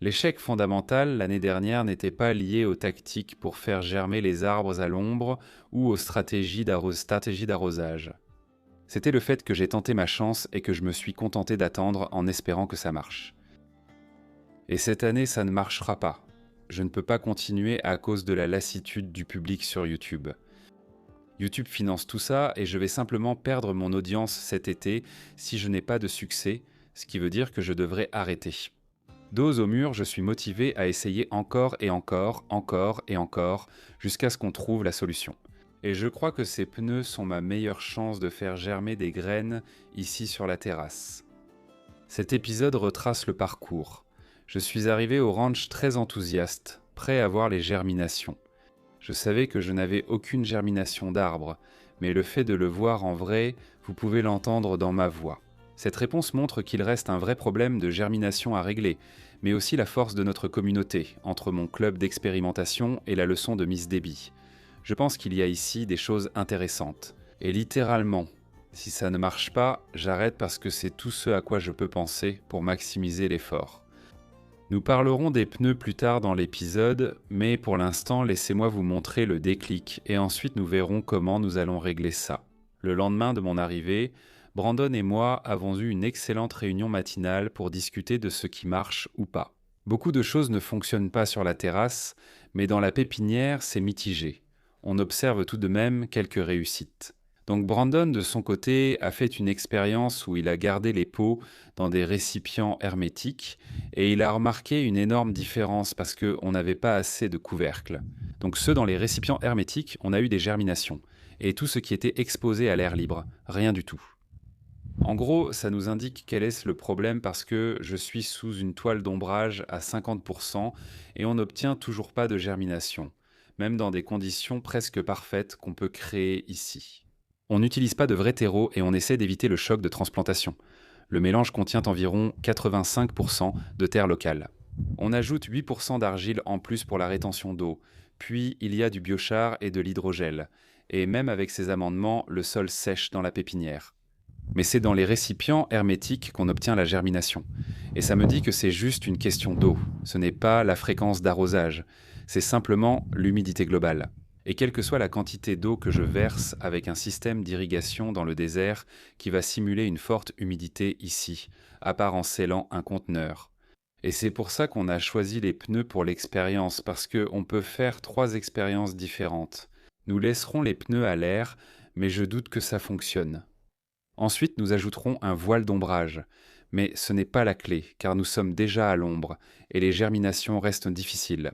L'échec fondamental l'année dernière n'était pas lié aux tactiques pour faire germer les arbres à l'ombre ou aux stratégies d'arrosage. C'était le fait que j'ai tenté ma chance et que je me suis contenté d'attendre en espérant que ça marche. Et cette année, ça ne marchera pas. Je ne peux pas continuer à cause de la lassitude du public sur YouTube. YouTube finance tout ça et je vais simplement perdre mon audience cet été si je n'ai pas de succès, ce qui veut dire que je devrais arrêter. Dos au mur, je suis motivé à essayer encore et encore, encore et encore, jusqu'à ce qu'on trouve la solution. Et je crois que ces pneus sont ma meilleure chance de faire germer des graines ici sur la terrasse. Cet épisode retrace le parcours. Je suis arrivé au ranch très enthousiaste, prêt à voir les germinations. Je savais que je n'avais aucune germination d'arbre, mais le fait de le voir en vrai, vous pouvez l'entendre dans ma voix. Cette réponse montre qu'il reste un vrai problème de germination à régler, mais aussi la force de notre communauté, entre mon club d'expérimentation et la leçon de Miss Debbie. Je pense qu'il y a ici des choses intéressantes. Et littéralement, si ça ne marche pas, j'arrête parce que c'est tout ce à quoi je peux penser pour maximiser l'effort. Nous parlerons des pneus plus tard dans l'épisode, mais pour l'instant, laissez-moi vous montrer le déclic et ensuite nous verrons comment nous allons régler ça. Le lendemain de mon arrivée, Brandon et moi avons eu une excellente réunion matinale pour discuter de ce qui marche ou pas. Beaucoup de choses ne fonctionnent pas sur la terrasse, mais dans la pépinière, c'est mitigé. On observe tout de même quelques réussites. Donc Brandon, de son côté, a fait une expérience où il a gardé les pots dans des récipients hermétiques et il a remarqué une énorme différence parce qu'on n'avait pas assez de couvercles. Donc ceux dans les récipients hermétiques, on a eu des germinations. Et tout ce qui était exposé à l'air libre, rien du tout. En gros, ça nous indique quel est le problème parce que je suis sous une toile d'ombrage à 50% et on n'obtient toujours pas de germination, même dans des conditions presque parfaites qu'on peut créer ici. On n'utilise pas de vrai terreau et on essaie d'éviter le choc de transplantation. Le mélange contient environ 85% de terre locale. On ajoute 8% d'argile en plus pour la rétention d'eau, puis il y a du biochar et de l'hydrogel. Et même avec ces amendements, le sol sèche dans la pépinière. Mais c'est dans les récipients hermétiques qu'on obtient la germination. Et ça me dit que c'est juste une question d'eau. Ce n'est pas la fréquence d'arrosage. C'est simplement l'humidité globale. Et quelle que soit la quantité d'eau que je verse avec un système d'irrigation dans le désert qui va simuler une forte humidité ici, à part en scellant un conteneur. Et c'est pour ça qu'on a choisi les pneus pour l'expérience, parce qu'on peut faire 3 expériences différentes. Nous laisserons les pneus à l'air, mais je doute que ça fonctionne. Ensuite, nous ajouterons un voile d'ombrage. Mais ce n'est pas la clé, car nous sommes déjà à l'ombre, et les germinations restent difficiles.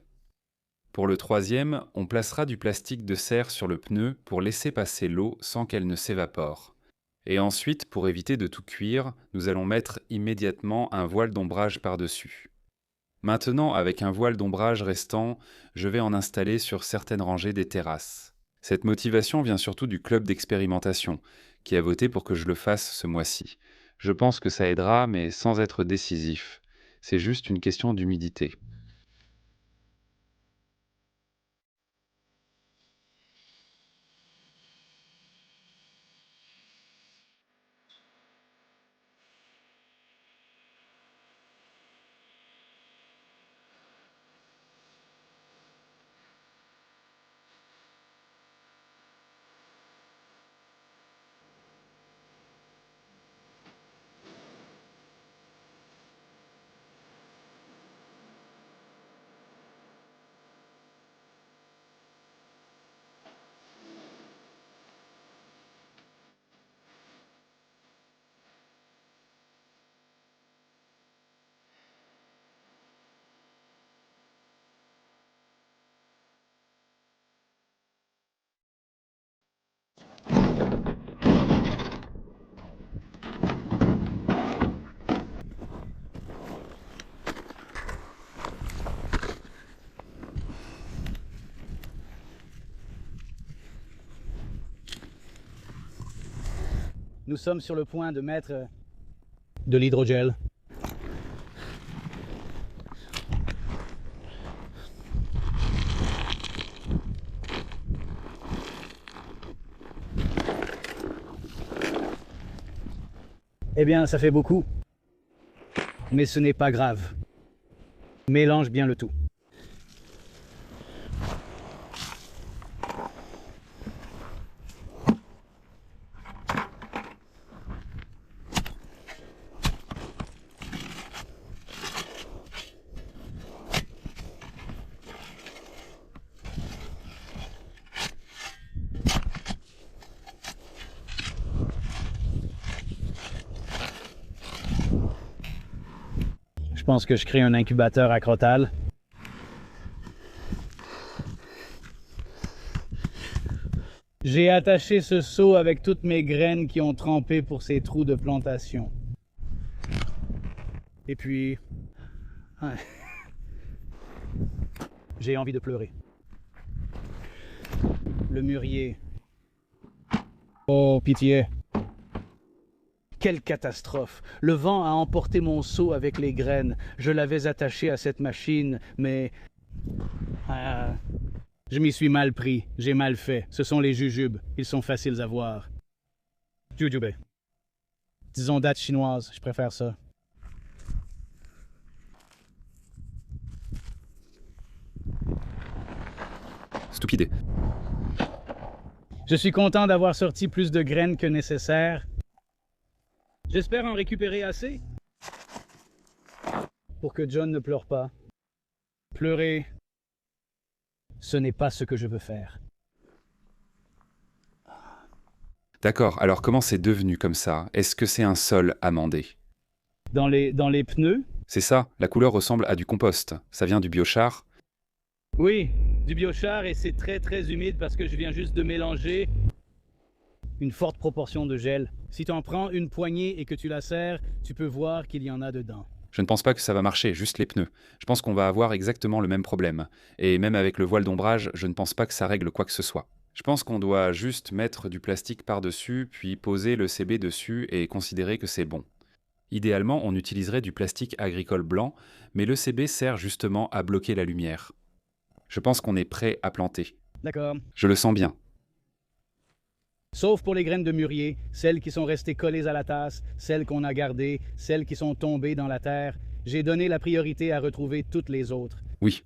Pour le troisième, on placera du plastique de serre sur le pneu pour laisser passer l'eau sans qu'elle ne s'évapore. Et ensuite, pour éviter de tout cuire, nous allons mettre immédiatement un voile d'ombrage par-dessus. Maintenant, avec un voile d'ombrage restant, je vais en installer sur certaines rangées des terrasses. Cette motivation vient surtout du club d'expérimentation, qui a voté pour que je le fasse ce mois-ci. Je pense que ça aidera, mais sans être décisif. C'est juste une question d'humidité. Nous sommes sur le point de mettre de l'hydrogel. Eh bien, ça fait beaucoup, mais ce n'est pas grave. Mélange bien le tout. Je pense que je crée un incubateur à crotal. J'ai attaché ce seau avec toutes mes graines qui ont trempé pour ces trous de plantation. Et puis... ouais. J'ai envie de pleurer. Le mûrier. Oh, pitié. Quelle catastrophe! Le vent a emporté mon seau avec les graines. Je l'avais attaché à cette machine, mais... je m'y suis mal pris. J'ai mal fait. Ce sont les jujubes. Ils sont faciles à voir. Jujube. Disons date chinoise. Je préfère ça. Stupide. Je suis content d'avoir sorti plus de graines que nécessaire. J'espère en récupérer assez pour que John ne pleure pas. Pleurer, ce n'est pas ce que je veux faire. D'accord, alors comment c'est devenu comme ça? Est-ce que c'est un sol amendé? Dans les pneus? C'est ça, la couleur ressemble à du compost. Ça vient du biochar. Oui, du biochar et c'est très très humide parce que je viens juste de mélanger une forte proportion de gel. Si tu en prends une poignée et que tu la serres, tu peux voir qu'il y en a dedans. Je ne pense pas que ça va marcher, juste les pneus. Je pense qu'on va avoir exactement le même problème. Et même avec le voile d'ombrage, je ne pense pas que ça règle quoi que ce soit. Je pense qu'on doit juste mettre du plastique par-dessus, puis poser le CB dessus et considérer que c'est bon. Idéalement, on utiliserait du plastique agricole blanc, mais le CB sert justement à bloquer la lumière. Je pense qu'on est prêt à planter. D'accord. Je le sens bien. Sauf pour les graines de mûrier, celles qui sont restées collées à la tasse, celles qu'on a gardées, celles qui sont tombées dans la terre. J'ai donné la priorité à retrouver toutes les autres. Oui.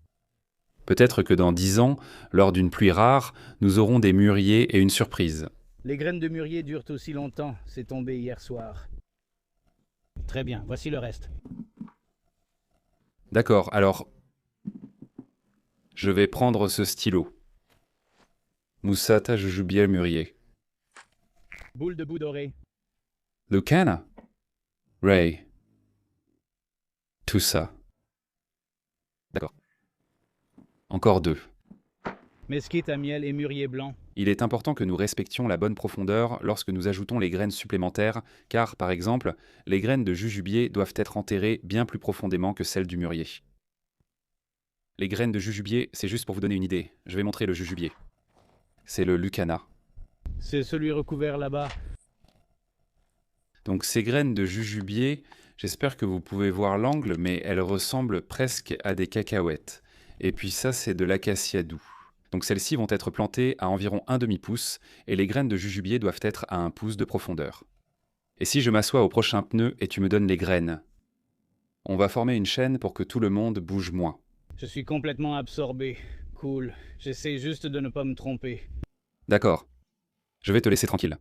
Peut-être que dans 10 ans, lors d'une pluie rare, nous aurons des mûriers et une surprise. Les graines de mûrier durent aussi longtemps, c'est tombé hier soir. Très bien, voici le reste. D'accord, alors... je vais prendre ce stylo. Moussata jujubie mûrier. Boule de boue dorée. Lucana? Ray. Tout ça. D'accord. Encore 2. Mesquite à miel et mûrier blanc. Il est important que nous respections la bonne profondeur lorsque nous ajoutons les graines supplémentaires, car, par exemple, les graines de jujubier doivent être enterrées bien plus profondément que celles du mûrier. Les graines de jujubier, c'est juste pour vous donner une idée. Je vais montrer le jujubier. C'est le lucana. C'est celui recouvert là-bas. Donc ces graines de jujubier, j'espère que vous pouvez voir l'angle, mais elles ressemblent presque à des cacahuètes. Et puis ça, c'est de l'acacia doux. Donc celles-ci vont être plantées à environ 1 demi-pouce, et les graines de jujubier doivent être à 1 pouce de profondeur. Et si je m'assois au prochain pneu et tu me donnes les graines? On va former une chaîne pour que tout le monde bouge moins. Je suis complètement absorbé. Cool. J'essaie juste de ne pas me tromper. D'accord. Je vais te laisser tranquille.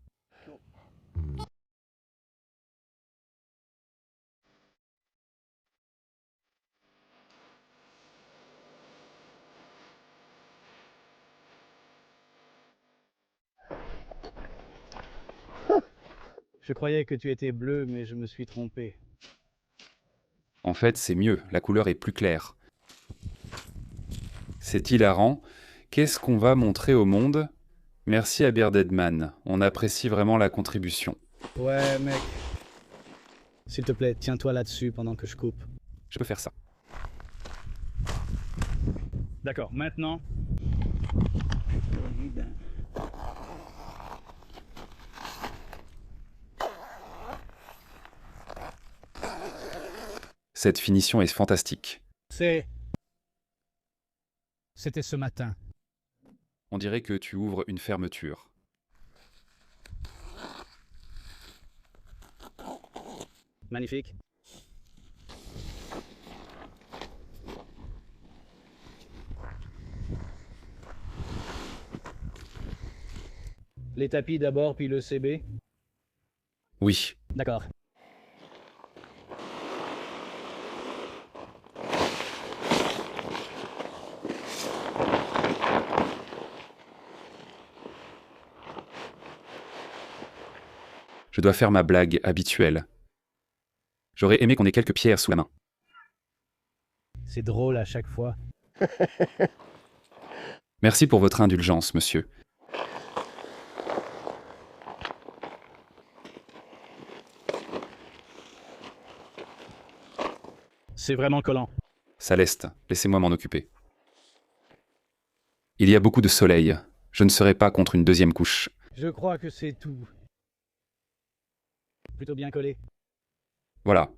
Je croyais que tu étais bleu, mais je me suis trompé. En fait, c'est mieux, la couleur est plus claire. C'est hilarant. Qu'est-ce qu'on va montrer au monde? Merci à Beardedman, on apprécie vraiment la contribution. Ouais, mec. S'il te plaît, tiens-toi là-dessus pendant que je coupe. Je peux faire ça. D'accord, maintenant... Cette finition est fantastique. C'était ce matin. On dirait que tu ouvres une fermeture. Magnifique. Les tapis d'abord, puis le CB? Oui. D'accord. Je dois faire ma blague habituelle. J'aurais aimé qu'on ait quelques pierres sous la main. C'est drôle à chaque fois. Merci pour votre indulgence, monsieur. C'est vraiment collant. Saleste, laissez-moi m'en occuper. Il y a beaucoup de soleil. Je ne serai pas contre une deuxième couche. Je crois que c'est tout. Plutôt bien collé. Voilà.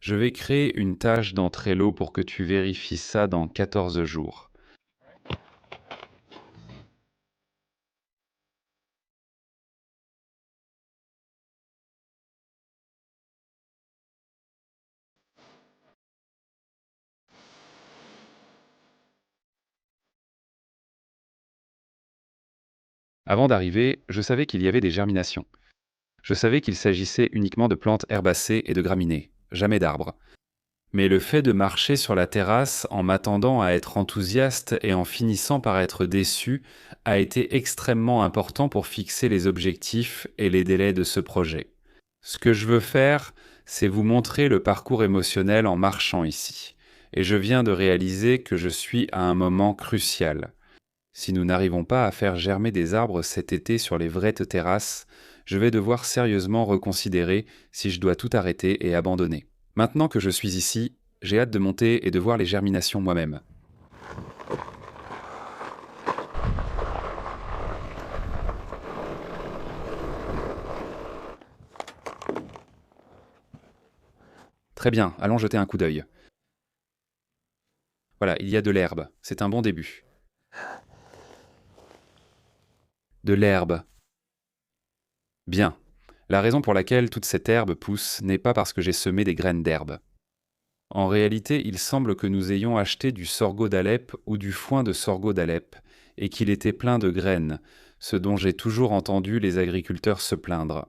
Je vais créer une tâche dans Trello pour que tu vérifies ça dans 14 jours. Avant d'arriver, je savais qu'il y avait des germinations. Je savais qu'il s'agissait uniquement de plantes herbacées et de graminées, jamais d'arbres. Mais le fait de marcher sur la terrasse en m'attendant à être enthousiaste et en finissant par être déçu a été extrêmement important pour fixer les objectifs et les délais de ce projet. Ce que je veux faire, c'est vous montrer le parcours émotionnel en marchant ici. Et je viens de réaliser que je suis à un moment crucial. Si nous n'arrivons pas à faire germer des arbres cet été sur les vraies terrasses, je vais devoir sérieusement reconsidérer si je dois tout arrêter et abandonner. Maintenant que je suis ici, j'ai hâte de monter et de voir les germinations moi-même. Très bien, allons jeter un coup d'œil. Voilà, il y a de l'herbe, c'est un bon début. De l'herbe. Bien. La raison pour laquelle toute cette herbe pousse n'est pas parce que j'ai semé des graines d'herbe. En réalité, il semble que nous ayons acheté du sorgho d'Alep ou du foin de sorgho d'Alep, et qu'il était plein de graines, ce dont j'ai toujours entendu les agriculteurs se plaindre.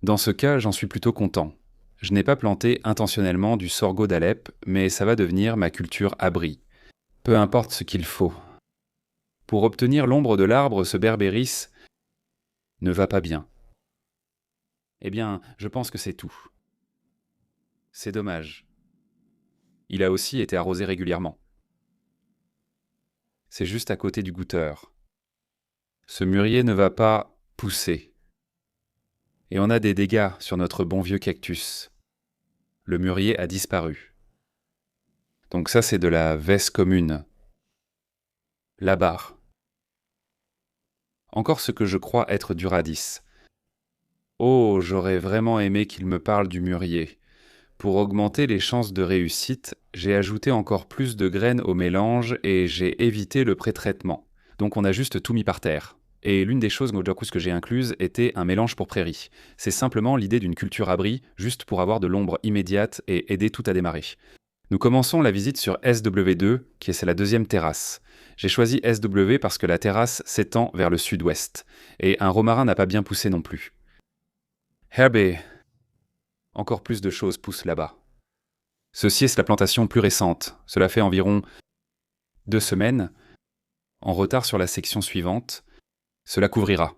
Dans ce cas, j'en suis plutôt content. Je n'ai pas planté intentionnellement du sorgho d'Alep, mais ça va devenir ma culture abri. Peu importe ce qu'il faut. Pour obtenir l'ombre de l'arbre, ce berbéris ne va pas bien. Eh bien, je pense que c'est tout. C'est dommage. Il a aussi été arrosé régulièrement. C'est juste à côté du goûteur. Ce mûrier ne va pas pousser. Et on a des dégâts sur notre bon vieux cactus. Le mûrier a disparu. Donc ça, c'est de la vesse commune. La barre. Encore ce que je crois être du radis. Oh, j'aurais vraiment aimé qu'il me parle du mûrier. Pour augmenter les chances de réussite, j'ai ajouté encore plus de graines au mélange et j'ai évité le pré-traitement. Donc on a juste tout mis par terre. Et l'une des choses que j'ai incluses était un mélange pour prairie. C'est simplement l'idée d'une culture abri, juste pour avoir de l'ombre immédiate et aider tout à démarrer. Nous commençons la visite sur SW2, qui est la deuxième terrasse. J'ai choisi SW parce que la terrasse s'étend vers le sud-ouest, et un romarin n'a pas bien poussé non plus. Herbé. Encore plus de choses poussent là-bas. Ceci est la plantation plus récente. Cela fait environ 2 semaines. En retard sur la section suivante. Cela couvrira.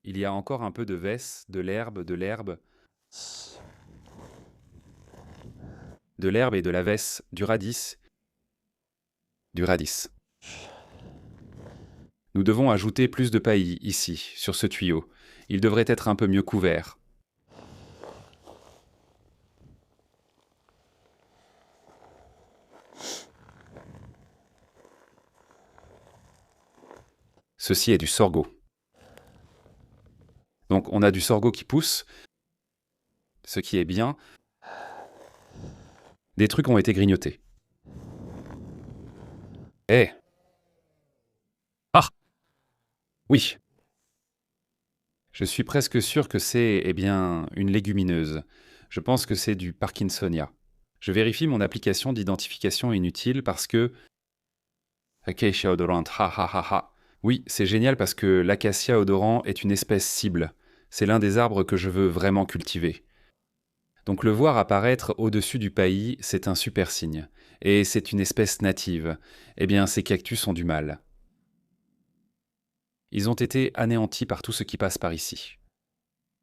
Il y a encore un peu de vesse, de l'herbe et de la vesse, du radis. Nous devons ajouter plus de paillis ici, sur ce tuyau. Il devrait être un peu mieux couvert. Ceci est du sorgho. Donc on a du sorgho qui pousse, ce qui est bien. Des trucs ont été grignotés. Eh! Ah! Oui. Je suis presque sûr que c'est, une légumineuse. Je pense que c'est du Parkinsonia. Je vérifie mon application d'identification inutile parce que... Acacia odorante, ha ha ha ha. Oui, c'est génial parce que l'acacia odorant est une espèce cible. C'est l'un des arbres que je veux vraiment cultiver. Donc le voir apparaître au-dessus du paillis, c'est un super signe. Et c'est une espèce native. Eh bien, ces cactus ont du mal. Ils ont été anéantis par tout ce qui passe par ici.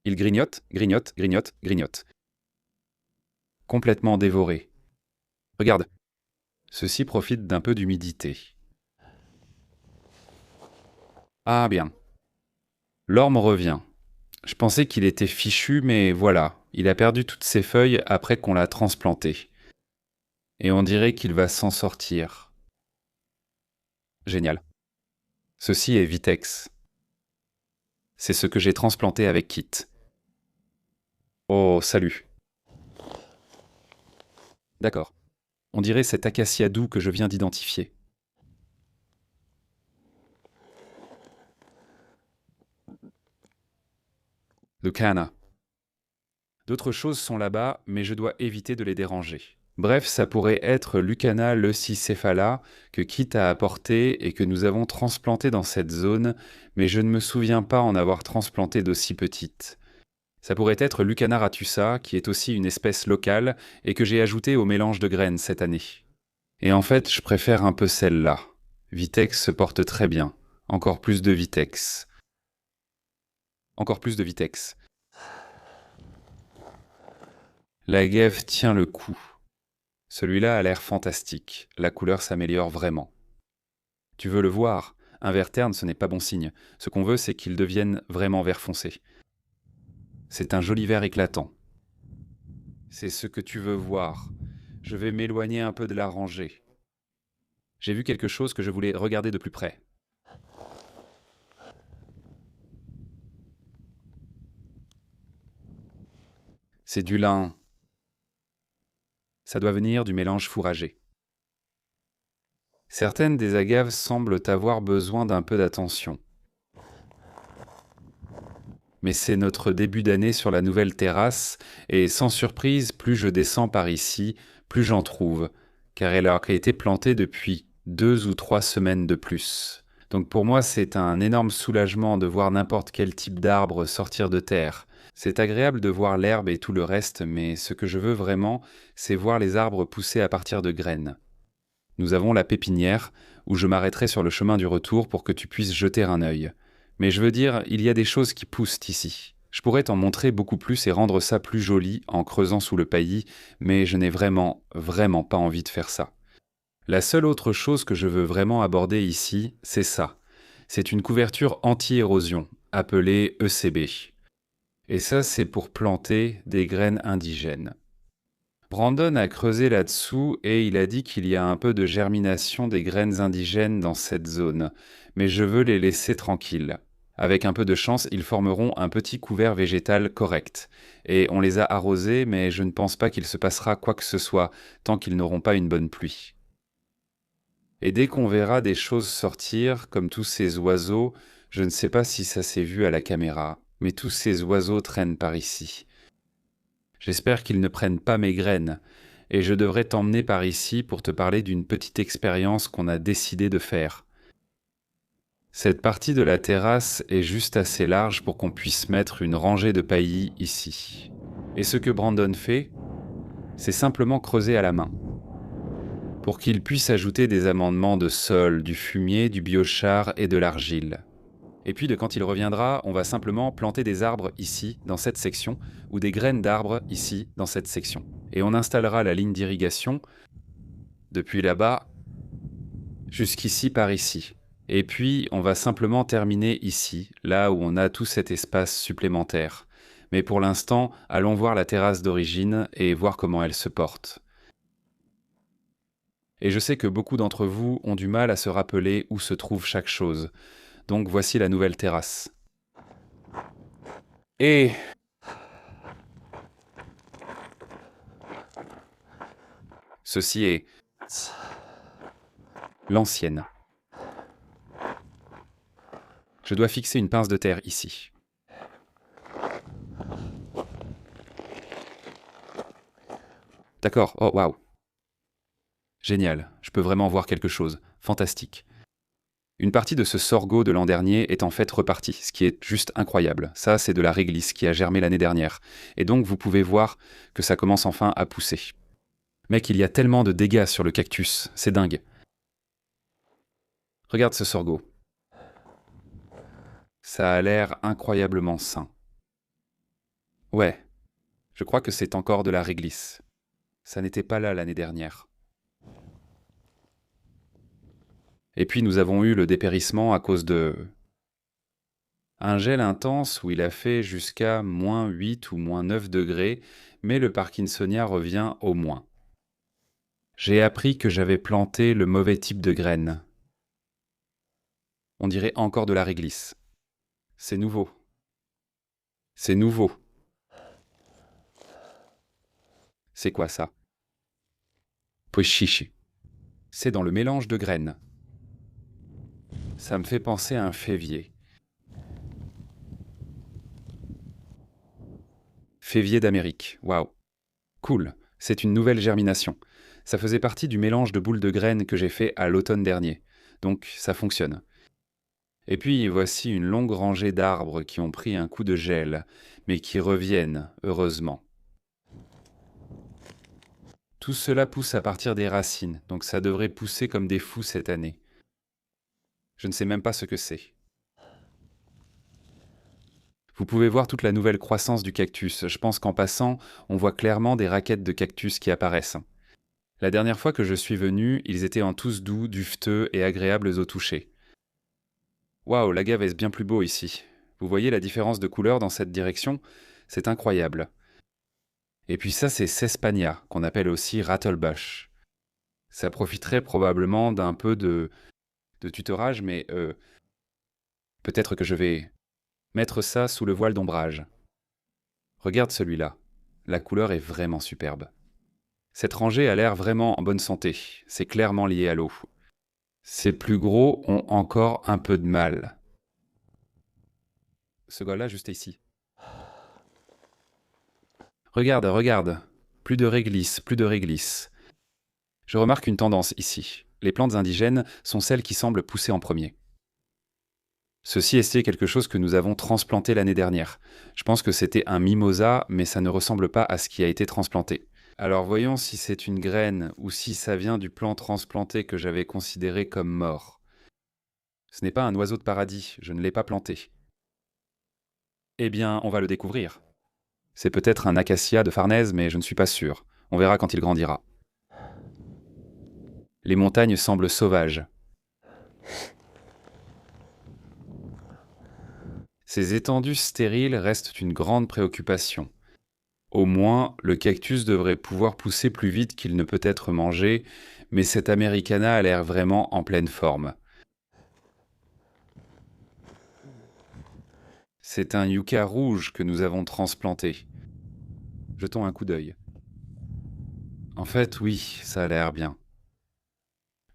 Ils grignotent, grignotent, grignotent, grignotent. Complètement dévorés. Regarde. Ceux-ci profitent d'un peu d'humidité. Ah bien. L'orme revient. Je pensais qu'il était fichu, mais voilà, il a perdu toutes ses feuilles après qu'on l'a transplanté. Et on dirait qu'il va s'en sortir. Génial. Ceci est Vitex. C'est ce que j'ai transplanté avec Kit. Oh, salut. D'accord. On dirait cet acacia doux que je viens d'identifier. Le Cana. D'autres choses sont là-bas, mais je dois éviter de les déranger. Bref, ça pourrait être Lucana leucicephala que Kit a apporté et que nous avons transplanté dans cette zone, mais je ne me souviens pas en avoir transplanté d'aussi petite. Ça pourrait être Lucana ratusa, qui est aussi une espèce locale et que j'ai ajoutée au mélange de graines cette année. Et en fait, je préfère un peu celle-là. Vitex se porte très bien. Encore plus de Vitex. Encore plus de Vitex. La guêpe tient le coup. Celui-là a l'air fantastique. La couleur s'améliore vraiment. Tu veux le voir? Un vert terne, ce n'est pas bon signe. Ce qu'on veut, c'est qu'il devienne vraiment vert foncé. C'est un joli vert éclatant. C'est ce que tu veux voir. Je vais m'éloigner un peu de la rangée. J'ai vu quelque chose que je voulais regarder de plus près. C'est du lin. Ça doit venir du mélange fourragé. Certaines des agaves semblent avoir besoin d'un peu d'attention. Mais c'est notre début d'année sur la nouvelle terrasse, et sans surprise, plus je descends par ici, plus j'en trouve, car elle a été plantée depuis 2 ou 3 semaines de plus. Donc pour moi, c'est un énorme soulagement de voir n'importe quel type d'arbre sortir de terre. C'est agréable de voir l'herbe et tout le reste, mais ce que je veux vraiment, c'est voir les arbres pousser à partir de graines. Nous avons la pépinière, où je m'arrêterai sur le chemin du retour pour que tu puisses jeter un œil. Mais je veux dire, il y a des choses qui poussent ici. Je pourrais t'en montrer beaucoup plus et rendre ça plus joli en creusant sous le paillis, mais je n'ai vraiment, vraiment pas envie de faire ça. La seule autre chose que je veux vraiment aborder ici, c'est ça. C'est une couverture anti-érosion, appelée ECB. Et ça, c'est pour planter des graines indigènes. Brandon a creusé là-dessous et il a dit qu'il y a un peu de germination des graines indigènes dans cette zone, mais je veux les laisser tranquilles. Avec un peu de chance, ils formeront un petit couvert végétal correct. Et on les a arrosés, mais je ne pense pas qu'il se passera quoi que ce soit tant qu'ils n'auront pas une bonne pluie. Et dès qu'on verra des choses sortir, comme tous ces oiseaux, je ne sais pas si ça s'est vu à la caméra, mais tous ces oiseaux traînent par ici. J'espère qu'ils ne prennent pas mes graines, et je devrais t'emmener par ici pour te parler d'une petite expérience qu'on a décidé de faire. Cette partie de la terrasse est juste assez large pour qu'on puisse mettre une rangée de paillis ici. Et ce que Brandon fait, c'est simplement creuser à la main, pour qu'il puisse ajouter des amendements de sol, du fumier, du biochar et de l'argile. Et puis quand il reviendra, on va simplement planter des arbres ici, dans cette section, ou des graines d'arbres ici, dans cette section. Et on installera la ligne d'irrigation depuis là-bas jusqu'ici par ici. Et puis on va simplement terminer ici, là où on a tout cet espace supplémentaire. Mais pour l'instant, allons voir la terrasse d'origine et voir comment elle se porte. Et je sais que beaucoup d'entre vous ont du mal à se rappeler où se trouve chaque chose. Donc voici la nouvelle terrasse. Et ceci est l'ancienne. Je dois fixer une pince de terre ici. D'accord, oh waouh. Génial, je peux vraiment voir quelque chose. Fantastique. Une partie de ce sorgho de l'an dernier est en fait repartie, ce qui est juste incroyable. Ça, c'est de la réglisse qui a germé l'année dernière. Et donc, vous pouvez voir que ça commence enfin à pousser. Mec, il y a tellement de dégâts sur le cactus, c'est dingue. Regarde ce sorgho. Ça a l'air incroyablement sain. Ouais, je crois que c'est encore de la réglisse. Ça n'était pas là l'année dernière. Et puis nous avons eu le dépérissement à cause de... un gel intense où il a fait jusqu'à -8 ou -9 degrés, mais le Parkinsonia revient au moins. J'ai appris que j'avais planté le mauvais type de graines. On dirait encore de la réglisse. C'est nouveau. C'est nouveau. C'est quoi ça? Pochichi. C'est dans le mélange de graines. Ça me fait penser à un févier. Févier d'Amérique, waouh. Cool, c'est une nouvelle germination. Ça faisait partie du mélange de boules de graines que j'ai fait à l'automne dernier. Donc ça fonctionne. Et puis voici une longue rangée d'arbres qui ont pris un coup de gel, mais qui reviennent, heureusement. Tout cela pousse à partir des racines, donc ça devrait pousser comme des fous cette année. Je ne sais même pas ce que c'est. Vous pouvez voir toute la nouvelle croissance du cactus. Je pense qu'en passant, on voit clairement des raquettes de cactus qui apparaissent. La dernière fois que je suis venu, ils étaient en tous doux, duveteux et agréables au toucher. Waouh, l'agave est bien plus beau ici. Vous voyez la différence de couleur dans cette direction? C'est incroyable. Et puis ça, c'est Cespagna, qu'on appelle aussi Rattlebush. Ça profiterait probablement d'un peu de tutorage, mais peut-être que je vais mettre ça sous le voile d'ombrage. Regarde celui-là. La couleur est vraiment superbe. Cette rangée a l'air vraiment en bonne santé. C'est clairement lié à l'eau. Ces plus gros ont encore un peu de mal. Ce gars-là, juste ici. Regarde, regarde. Plus de réglisse, plus de réglisse. Je remarque une tendance ici. Les plantes indigènes sont celles qui semblent pousser en premier. Ceci est quelque chose que nous avons transplanté l'année dernière. Je pense que c'était un mimosa, mais ça ne ressemble pas à ce qui a été transplanté. Alors voyons si c'est une graine ou si ça vient du plant transplanté que j'avais considéré comme mort. Ce n'est pas un oiseau de paradis, je ne l'ai pas planté. Eh bien, on va le découvrir. C'est peut-être un acacia de Farnèse, mais je ne suis pas sûr. On verra quand il grandira. Les montagnes semblent sauvages. Ces étendues stériles restent une grande préoccupation. Au moins, le cactus devrait pouvoir pousser plus vite qu'il ne peut être mangé, mais cet Americana a l'air vraiment en pleine forme. C'est un yucca rouge que nous avons transplanté. Jetons un coup d'œil. En fait, oui, ça a l'air bien.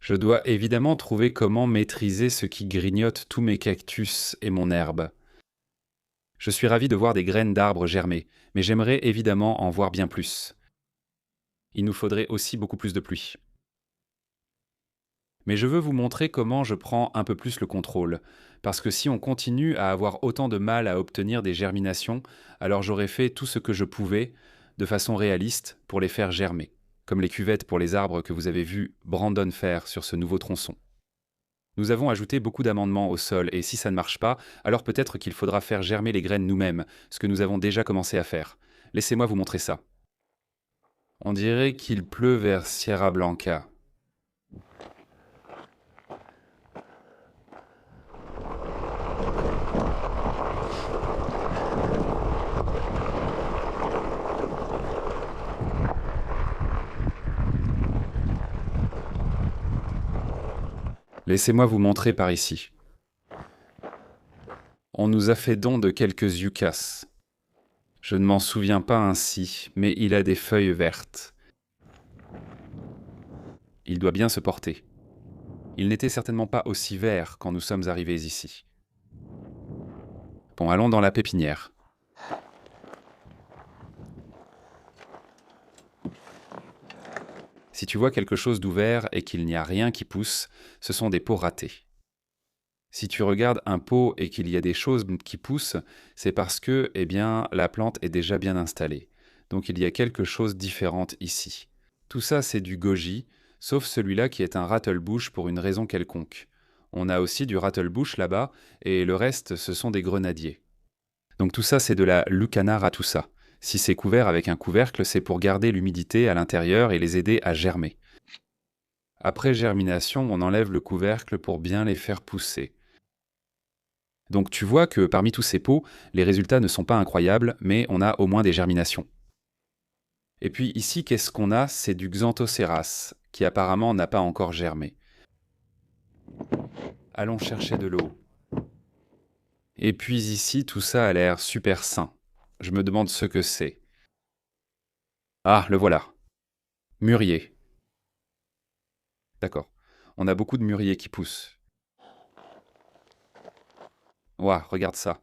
Je dois évidemment trouver comment maîtriser ce qui grignote tous mes cactus et mon herbe. Je suis ravi de voir des graines d'arbres germer, mais j'aimerais évidemment en voir bien plus. Il nous faudrait aussi beaucoup plus de pluie. Mais je veux vous montrer comment je prends un peu plus le contrôle, parce que si on continue à avoir autant de mal à obtenir des germinations, alors j'aurais fait tout ce que je pouvais, de façon réaliste, pour les faire germer, comme les cuvettes pour les arbres que vous avez vu Brandon faire sur ce nouveau tronçon. Nous avons ajouté beaucoup d'amendements au sol, et si ça ne marche pas, alors peut-être qu'il faudra faire germer les graines nous-mêmes, ce que nous avons déjà commencé à faire. Laissez-moi vous montrer ça. On dirait qu'il pleut vers Sierra Blanca. Laissez-moi vous montrer par ici. On nous a fait don de quelques yuccas. Je ne m'en souviens pas ainsi, mais il a des feuilles vertes. Il doit bien se porter. Il n'était certainement pas aussi vert quand nous sommes arrivés ici. Bon, allons dans la pépinière. Si tu vois quelque chose d'ouvert et qu'il n'y a rien qui pousse, ce sont des pots ratés. Si tu regardes un pot et qu'il y a des choses qui poussent, c'est parce que, la plante est déjà bien installée. Donc il y a quelque chose de différent ici. Tout ça, c'est du goji, sauf celui-là qui est un rattlebush pour une raison quelconque. On a aussi du rattlebush là-bas, et le reste, ce sont des grenadiers. Donc tout ça, c'est de la Lucana ratusa. Si c'est couvert avec un couvercle, c'est pour garder l'humidité à l'intérieur et les aider à germer. Après germination, on enlève le couvercle pour bien les faire pousser. Donc tu vois que parmi tous ces pots, les résultats ne sont pas incroyables, mais on a au moins des germinations. Et puis ici, qu'est-ce qu'on a? C'est du Xanthoceras, qui apparemment n'a pas encore germé. Allons chercher de l'eau. Et puis ici, tout ça a l'air super sain. Je me demande ce que c'est. Ah, le voilà. Mûrier. D'accord. On a beaucoup de mûriers qui poussent. Ouah, regarde ça.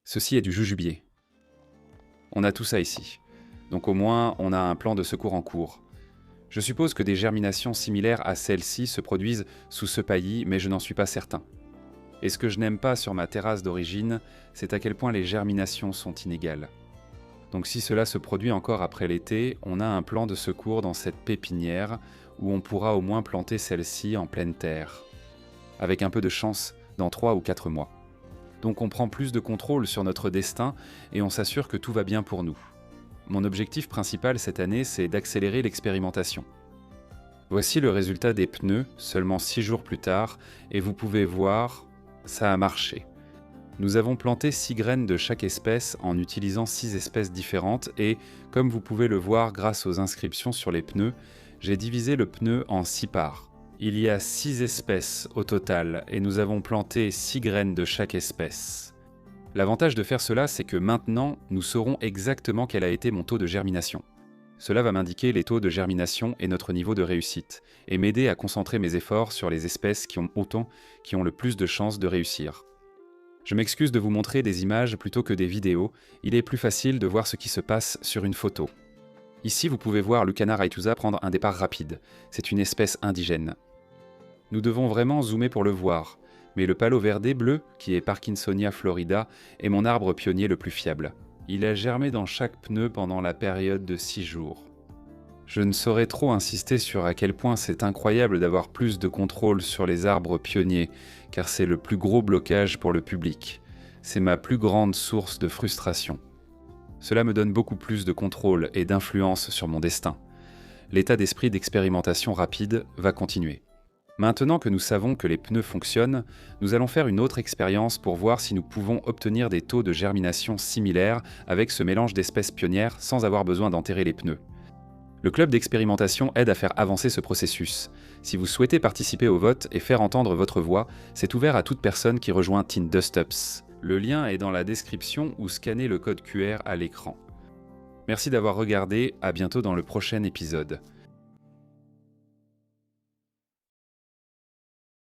Ceci est du jujubier. On a tout ça ici. Donc au moins, on a un plan de secours en cours. Je suppose que des germinations similaires à celle-ci se produisent sous ce paillis, mais je n'en suis pas certain. Et ce que je n'aime pas sur ma terrasse d'origine, c'est à quel point les germinations sont inégales. Donc si cela se produit encore après l'été, on a un plan de secours dans cette pépinière où on pourra au moins planter celle-ci en pleine terre. Avec un peu de chance, dans 3 ou 4 mois. Donc on prend plus de contrôle sur notre destin et on s'assure que tout va bien pour nous. Mon objectif principal cette année, c'est d'accélérer l'expérimentation. Voici le résultat des pneus, seulement 6 jours plus tard, et vous pouvez voir, ça a marché. Nous avons planté 6 graines de chaque espèce en utilisant 6 espèces différentes et, comme vous pouvez le voir grâce aux inscriptions sur les pneus, j'ai divisé le pneu en 6 parts. Il y a 6 espèces au total et nous avons planté 6 graines de chaque espèce. L'avantage de faire cela, c'est que maintenant, nous saurons exactement quel a été mon taux de germination. Cela va m'indiquer les taux de germination et notre niveau de réussite, et m'aider à concentrer mes efforts sur les espèces qui ont le plus de chances de réussir. Je m'excuse de vous montrer des images plutôt que des vidéos, il est plus facile de voir ce qui se passe sur une photo. Ici, vous pouvez voir Lucana raitusa prendre un départ rapide, c'est une espèce indigène. Nous devons vraiment zoomer pour le voir, mais le Palo Verde bleu, qui est Parkinsonia florida, est mon arbre pionnier le plus fiable. Il a germé dans chaque pneu pendant la période de 6 jours. Je ne saurais trop insister sur à quel point c'est incroyable d'avoir plus de contrôle sur les arbres pionniers, car c'est le plus gros blocage pour le public. C'est ma plus grande source de frustration. Cela me donne beaucoup plus de contrôle et d'influence sur mon destin. L'état d'esprit d'expérimentation rapide va continuer. Maintenant que nous savons que les pneus fonctionnent, nous allons faire une autre expérience pour voir si nous pouvons obtenir des taux de germination similaires avec ce mélange d'espèces pionnières sans avoir besoin d'enterrer les pneus. Le club d'expérimentation aide à faire avancer ce processus. Si vous souhaitez participer au vote et faire entendre votre voix, c'est ouvert à toute personne qui rejoint Teen Dust-Ups. Le lien est dans la description ou scannez le code QR à l'écran. Merci d'avoir regardé, à bientôt dans le prochain épisode.